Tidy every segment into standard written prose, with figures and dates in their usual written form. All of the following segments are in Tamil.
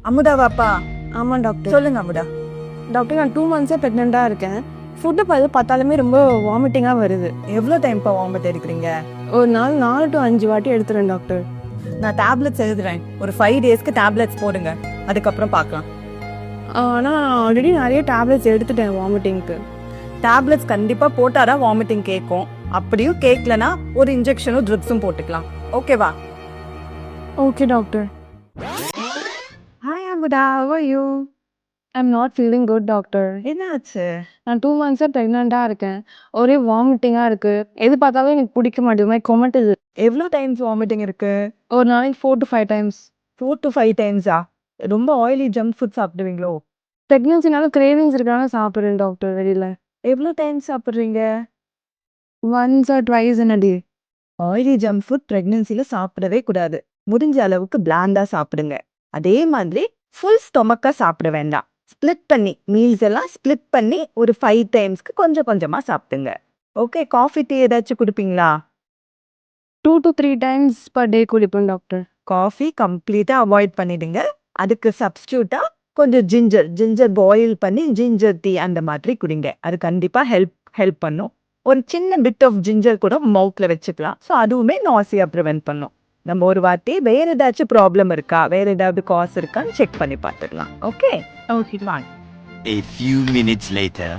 அமுதாவாப்பா? ஆமாம் டாக்டர். சொல்லுங்க அமுதா. டாக்டர் நான் 2 மந்த்ஸாக ப்ரெக்னெண்ட்டாக இருக்கேன். ஃபுட்டு பார்த்தாலுமே ரொம்ப வாமிட்டிங்காக வருது. எவ்வளோ டைம்ப்பா வாமிட் எடுக்கிறீங்க? ஒரு நாள் 4 to 5 வாட்டி எடுத்துறேன் டாக்டர். நான் டேப்லெட்ஸ் எழுதுறேன். ஒரு 5 டேஸ்க்கு டேப்லெட்ஸ் போடுங்க. அதுக்கப்புறம் பார்க்கலாம். ஆனால் நான் ஆல்ரெடி நிறைய டேப்லெட்ஸ் எடுத்துட்டேன் வாமிட்டிங்க்கு. டேப்லெட்ஸ் கண்டிப்பாக போட்டாதான் வாமிட்டிங் கேட்கும். அப்படியும் கேட்கலனா ஒரு இன்ஜெக்ஷனும் ட்ரிப்ஸும் போட்டுக்கலாம். ஓகேவா? Okay doctor. Hi Amudha, how are you? I am not feeling good doctor. என்னாச்சு? நான் 2 மந்த்ஸாக ப்ரெக்னெண்ட்டாக இருக்கேன். ஒரே வாமிட்டிங்காக இருக்குது. எது பார்த்தாலும் எனக்கு பிடிக்க மாட்டேங்குது. கொமட்டுது. எவ்வளோ டைம்ஸ் வாமிட்டிங் இருக்கு? ஒரு நாளைக்கு 4 to 5 டைம்ஸ். 4 to 5 டைம்ஸா? ரொம்ப ஆயிலி ஜங்க் ஃபுட் சாப்பிடுவீங்களோ? ப்ரெக்னென்சினால கிரேவிங்ஸ் இருக்கான சாப்பிட்றேன் டாக்டர் வெளியில். எவ்வளோ டைம் சாப்பிட்றீங்க? Once or twice in a day. Oily junk food ப்ரெக்னென்சியில் சாப்பிடவே கூடாது. முடிஞ்ச அளவுக்கு பிளாண்டாக சாப்பிடுங்க. அதே மாதிரி ஃபுல் ஸ்டொமக்காக சாப்பிட வேண்டாம். ஸ்ப்ளிட் பண்ணி மீல்ஸ் எல்லாம் ஸ்ப்ளிட் பண்ணி ஒரு 5 டைம்ஸ்க்கு கொஞ்சம் கொஞ்சமாக சாப்பிடுங்க. ஓகே, காஃபி டீ ஏதாச்சும் குடிப்பீங்களா? 2 to 3 டைம்ஸ் பர் டே குடிப்பேன் டாக்டர். காஃபி கம்ப்ளீட்டாக அவாய்ட் பண்ணிடுங்க. அதுக்கு சப்ஸ்டியூட்டாக கொஞ்சம் ஜிஞ்சர் பாயில் பண்ணி ஜிஞ்சர் டீ அந்த மாதிரி குடிங்க. அது கண்டிப்பாக ஹெல்ப் பண்ணும். ஒரு சின்ன பிட் ஆஃப் ஜிஞ்சர் கூட மவுத்தில் வச்சுக்கலாம். ஸோ அதுவுமே நாசியா ப்ரிவென்ட் பண்ணும். நம்ம ஒரு வாட்டி வேறு ஏதாச்சும் ப்ராப்ளம் இருக்கா, வேறு ஏதாவது காஸ் இருக்கான்னு செக் பண்ணி பார்த்துக்கலாம். ஓகே ஓகே வாங்க. A few minutes later.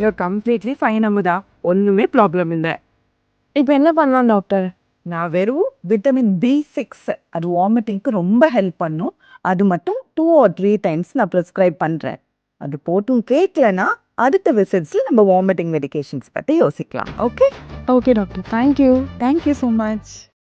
You completely fine Amudha. ஒன்றுமே ப்ராப்ளம் இல்லை. இப்போ என்ன பண்ணலாம் டாக்டர்? நான் வெறும் விட்டமின் B6 அது வாமிட்டிங்க்கு ரொம்ப ஹெல்ப் பண்ணும். அது மட்டும் 2 or 3 டைம்ஸ் நான் ப்ரிஸ்கிரைப் பண்ணுறேன். அது போட்டும் கேட்கலன்னா அடுத்த விசிட்ஸில் நம்ம வாமிட்டிங் மெடிகேஷன்ஸ் பற்றி யோசிக்கலாம். Okay okay doctor. Thank you. Thank you so much.